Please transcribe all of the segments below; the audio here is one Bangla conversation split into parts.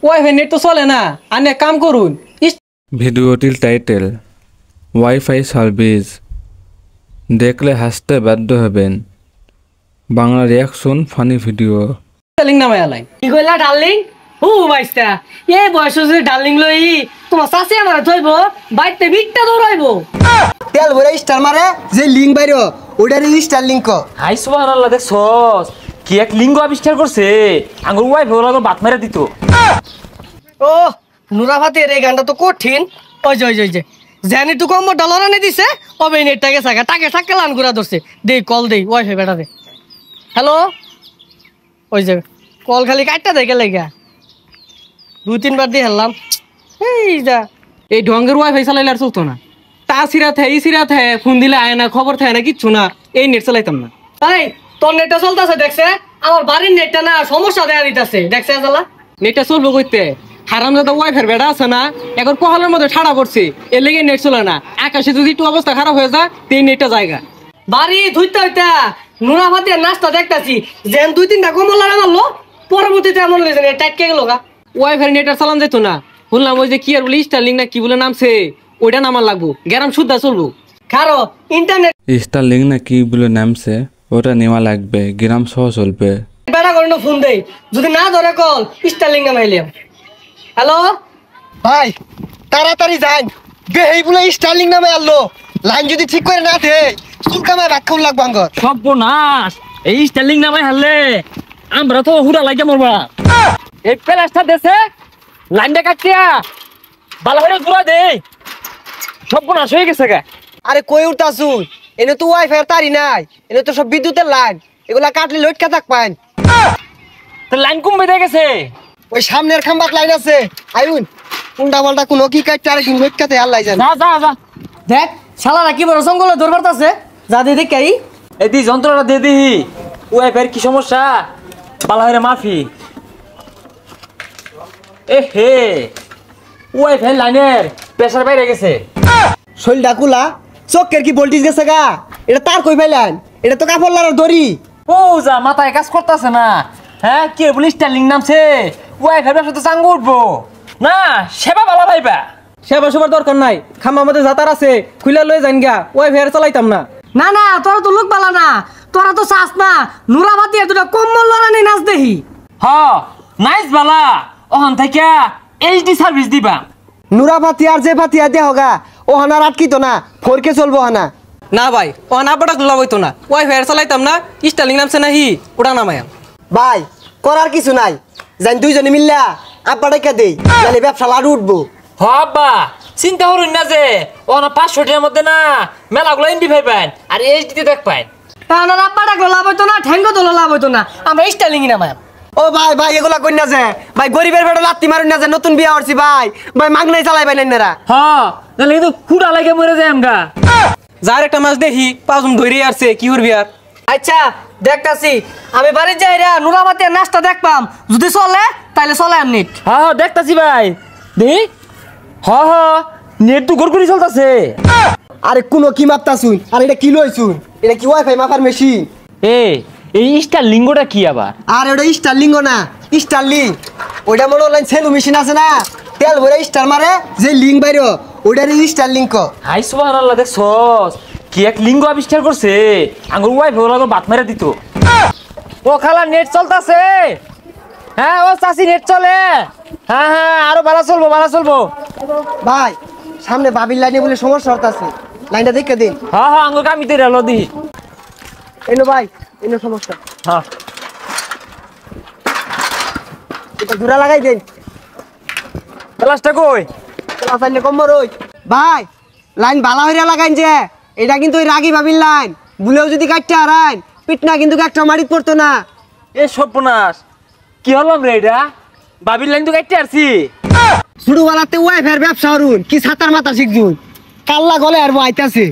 ওয়াইফাই নেট তো চলে না, আনে কাম করুন। ভিডিওটির টাইটেল ওয়াইফাই সার্ভিস, দেখলে হাসতে বাধ্য হবেন। Bangla reaction funny video. Darling নামে আলাই কি কইলা ডার্লিং? ও বাইস্তা এই বয়স যে ডার্লিং লই তোমার চাচি আমার ধইব বাইতে ভিটটা দৌড়াইবো। তেল ভরে স্টার মারে যে লিঙ্ক বাইরো ওইটার স্টার লিঙ্ক। হাই সুবহানাল্লাহ, দেখছস কি এক লিঙ্গ আবিষ্কার করছে। আঙ্গুর ওয়াইফ ওরা বাত মেরে দিত। ও নুরাভাতের এই গানটা তো কঠিন। ওই যে জানি তো কম ডলার আনে দিছে ওবে নেটটাকে সাকা টাকে সাকা লান ঘুরা ধরছে। দেই কল দেই ওয়াইফাই বেটা দে। হ্যালো, ওই যে কল খালি কাটটা দেখে লাগা 2-3 বার দিয়ে হেললাম। এই যা এই ঢঙ্গের ওয়াইফাই চালাইলে আর চলতো না। তা সিরা থাকে ই সিরা থাকে, ফোন দিলে আয় না, খবর থাকে না, কিচ্ছু না। এই নেট চালাইতাম না। তাই তোর নেটটা চলতেছে দেখছে, আমার বাড়ির নেটটা না সমস্যা দেখা দিতেছে দেখছে। জ্বালা নেটটা চলবো কইতে হারামজাদা ওয়াইফাই বেড়া আছে না, এখন পহালের মধ্যে ঠাড়া পড়ছে, এর লেগে নেট চলে না। আকাশে যদি একটু অবস্থা খারাপ হয়ে যায় এই নেটটা জায়গা বাড়ি ধুইতে হইতা নুরাভাতের নাস্তা দেখতাছি যেন 2-3টা কমলা মারলো, পরবর্তীতে এমন লেগেছে নেট টাইটকে গেল গা। ওয়াইফাই নেট আর চালান যেত না। শুনলাম ওই যে কি আর বলে স্টারলিং না কি বলে নামছে, ওইটা নামার লাগবো, গ্যারাম শুদ্ধা চলবো। কারো ইন্টারনেট স্টারলিং না কি বলে নামছে ওটা নেওয়া লাগবে, গ্রাম সহ চলবে। বেড়া করে ফোন দেই, যদি না ধরে কল স্টারলিং নামাইলাম। হ্যালো ভাই তাড়াতাড়ি যান, বেহেই বলে স্টারলিং নামে আনলো। লাইন যদি ঠিক করে না দে চুলকামায় রাখাও লাগবো আঙ্গর। সর্বনাশ, এই স্টাইলিং নামাই হারলে আমরা তো হুড়া লাগে মরবা। এই প্লাস্টার দেশে লাইনটা কাটিয়া ভালো করে ঘুরা দে। সর্বনাশ হয়ে গেছে গা। আরে কই উঠতাছুন, এনে তো ওয়াইফাই তারি নাই, এনে তো সব বিদ্যুতের লাইন, এগুলা কাটলে লটকা থাক পাইন। তো লাইন কমবে দিয়ে গেছে। ওই সামনের খাম্বাত লাইন আছে, আইউন কোনটা বলটা কোনো কি কাটতে আর কি লটকাতে আল্লাহ জানে। যা দেখ শালারা কি বড় জঙ্গলে দরবার আছে, যা দিয়ে দেখ কাই এই দি যন্ত্রটা দিয়ে দিহি। ওয়াইফাইয়ের কি সমস্যা ভালো হয়ে মাফি। এ হে ওয়াইফাই লাইনের প্রেসার বাইরে গেছে। শৈলটা কুলা চোখের কি ভোল্টেজ গেছে গা, এটা তার কই পাইলেন? এটা তো কাপড় লাগার দড়ি। ও যা মাথায় কাজ করতেছে না। হ্যাঁ কি বলি স্টাইলিং নামছে, ওয়াইফাই ব্যবসা তো চাঙ্গু উঠবো না। সেবা ভালো পাইবা। সেবা সবার দরকার নাই, খাম্বার মধ্যে যাতার আছে, খুলে লয়ে যান গা, ওয়াইফাই আর চালাইতাম না। না না তোরা তো লোক বালা না, তোরা তো চাস না নুরাভাতি দুটা কম্বল লড়ানি নাচ দেখি। হ নাইস বালা, ওখান থেকে এইচডি সার্ভিস দিবা। নুরা পাতি আর যে পাতি দেহ গা ও হানার আটকিত না, ফোরকে চলবো হানা। না ভাই ও না আব্বাটা লাভ হইতো না, ওয়াইফাই আর চালাইতাম না। স্টারলিং নামছে না হি ওটা নামায়াম। ভাই করার কিছু নাই, জান দুইজনে মিললা আব্বা ডাইকা দেই, তাহলে ব্যবসা লাড়ু উঠবো। হ আব্বা চিন্তা করুন না যে ওখানে 500 টাকার মধ্যে না মেলাগুলো এনডি ভাই পাইন আর এইচডিতে দেখ পাইন। না রাব্বা ডাকলো লাভ হইতো না, ঠ্যাঙ্গো তোলা লাভ হইতো না, আমরা স্টাইলিং নামাই। ও ভাই ভাই এগুলা কই না যে ভাই, গরিবের পেটে লাত্তি মারুন না যে, নতুন বিয়া হচ্ছি ভাই, ভাই মাগনাই চালাই পাই না। হ্যাঁ নাহলে কিন্তু হুড়া লাগে মরে যায় আমগা। যার একটা মাছ দেখি পাঁচজন ধরে আসছে, কি করবি আর। আচ্ছা দেখতাছি, আমি বাড়ি যাই রে নুরাভাতি নাচটা দেখপাম, যদি চলে তাইলে চলে আর নেট। হ্যাঁ দেখতাছি ভাই দেখি। হ্যাঁ নেট তো গড়গড়ি চলতেছে। আরে কোনো কি মাপতাছুন, আর এটা কি লইছুন? এটা কি ওয়াইফাই মাপার মেশিন? এই স্টার লিঙ্গটা কি আবার? আর ওটা স্টারলিং না, স্টারলিং ওইটা মনে অনলাইন সেলু মেশিন আছে না, তেল ভরে স্টার মারে যে লিঙ্ক বাইরো ওইটার স্টারলিং। হাই সুবহানাল্লাহ, দেখছস কি এক লিঙ্গ আবিষ্কার করছে। আঙ্গুর ওয়াইফাই ওরা বাত মেরে দিত। ও খালা নেট চলতেছে। হ্যাঁ ও চাচি নেট চলে। হ্যাঁ আরো ভালো চলবো। ভাই সামনে বাবির লাইনে বলে সমস্যা হতাছে, লাইনটা দেখে দিন। হ্যাঁ আঙ্গুর কামিতে রেলো দি। এনো ভাই এনো সমস্যা। হ্যাঁ এটা জোড়া লাগাই দেন। ক্লাসটা কই? ক্লাস আইলে কম্বর ওই ভাই লাইন ভালো হইরা লাগাইন যে, এটা কিন্তু ওই রাগি বাবির লাইন, বুলেও যদি কাটতে হারাইন পিটনা কিন্তু একটা মারিত পড়তো না। এ সর্বনাশ, কি হলাম রে এটা? বাবির লাইন তো কাটতে আসছি। শুরু বানাতে ওয়াইফাই ব্যবসা হরুন কি ছাতার মাথা শিখছুন, কাল্লা গলে আর আইতাছে।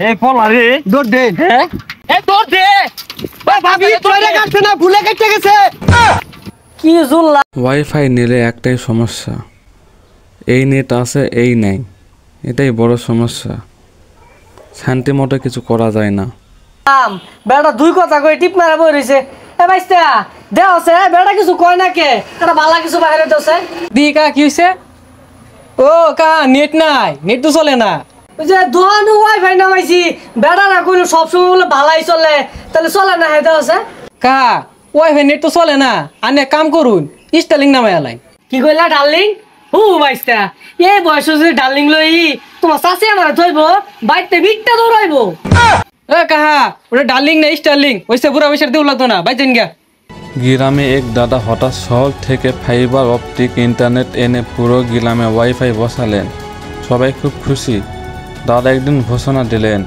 এই পলা রে দৌড় দেন। হ্যাঁ এ দৌড় দে। ভাবি তোরে কাটছে না, ভুলে কেটে গেছে। কি জুল্লা ওয়াইফাই নিলে একটাই সমস্যা, এই নেট আছে এই নাই, এটাই বড় সমস্যা। শান্তি মতো কিছু করা যায় না। বেড়া দুই কথা কই টিপ মারা বই রইছে। এ ভাইস্তা দেওয়া আছে বেটা কিছু কয় না কে এটা বালা কিছু বাইরে দেওয়া দি কা কি হইছে? ও কা নেট নাই, নেট তো চলে না। ওই যে দোকানে ওয়াইফাই নামাইছি বেটা না কইলো সবসময় বলে ভালাই চলে তাহলে চলে না হেদা আছে কা ওয়াইফাই নেট তো চলে না, আনে এক কাম করুন স্টারলিং নামাই আলাই। কি কইলা ডার্লিং হু বাইস্তা এই বয়স যদি ডার্লিং লই তোমার চাচি আমার ধইব বাইতে বিটটা দৌড়াইব এ কাহা ওটা ডার্লিং না স্টারলিং, ওইসে বুড়া বয়সের দেউ লাগতো না, বাইতেন গা। গ্রামে এক দাদা হঠাৎ শহর থেকে ফাইবার অপটিক ইন্টারনেট এনে পুরো গ্রামে ওয়াইফাই বসালেন। সবাই খুব খুশি। দাদা একদিন ঘোষণা দিলেন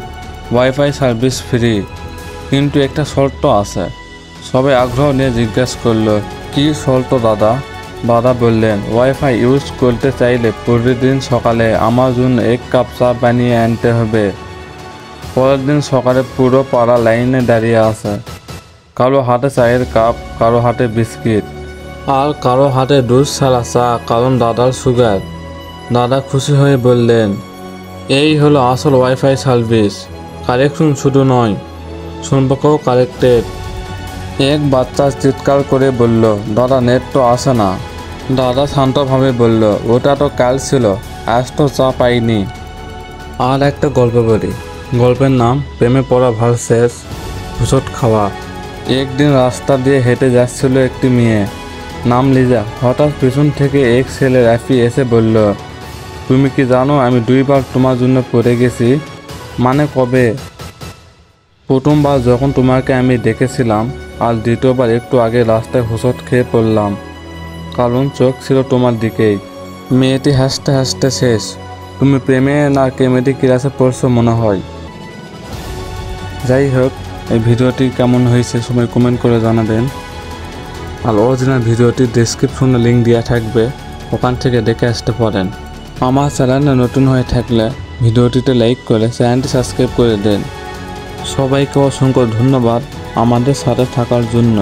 ওয়াইফাই সার্ভিস ফ্রি, কিন্তু একটা শর্ত আছে। সবাই আগ্রহ নিয়ে জিজ্ঞাসা করলো কি শর্ত দাদা? দাদা বললেন ওয়াইফাই ইউজ করতে চাইলে প্রতিদিন সকালে আমার জন্য 1 কাপ চা বানিয়ে আনতে হবে। পরের দিন সকালে পুরো পাড়া লাইনে দাঁড়িয়ে আছে, কারো হাতে চায়ের কাপ, কারো হাতে বিস্কিট, আর কারো হাতে দুধ ছাড়া চা, কারণ দাদার সুগার। দাদা খুশি হয়ে বললেন এই হলো আসল ওয়াইফাই সার্ভিস। কারেকশন শুধু নয়, সম্পর্কও কারেক্টেড। এক বাচ্চা চিৎকার করে বলল দাদা নেট তো আসে না। দাদা শান্তভাবে বলল ওটা তো কাল ছিল, আজ তো চা পাইনি। আর একটা গল্প বলি, গল্পের নাম প্রেমে পড়া ভার্সেস ভুষট খাওয়া। একদিন রাস্তা দিয়ে হেঁটে যাচ্ছিল একটি মেয়ে, নাম লিজা। হঠাৎ পিছন থেকে এক ছেলে রাফি এসে বলল তুমি কি জানো আমি 2 বার তোমার জন্য পড়ে গেছি। মানে কবে? প্রথমবার যখন তোমাকে আমি দেখেছিলাম, আর দ্বিতীয়বার একটু আগে রাস্তায় হোঁচট খেয়ে পড়লাম, কারণ চোখ ছিল তোমার দিকেই। মেয়েটি হাসতে হাসতে শেষ। তুমি প্রেমে না কমেডি ক্লাসে পড়ছো মনে হয়। যাই হোক, এই ভিডিওটি কেমন হয়েছে সবাই কমেন্ট করে জানাবেন। আর অরিজিনাল ভিডিওটি ডেসক্রিপশনে লিঙ্ক দেওয়া থাকবে, ওখান থেকে দেখে আসতে পারেন। আমার চ্যানেলে নতুন হয়ে থাকলে ভিডিওটিতে লাইক করে চ্যানেলটি সাবস্ক্রাইব করে দেন। সবাইকে অসংখ্য ধন্যবাদ আমাদের সাথে থাকার জন্য।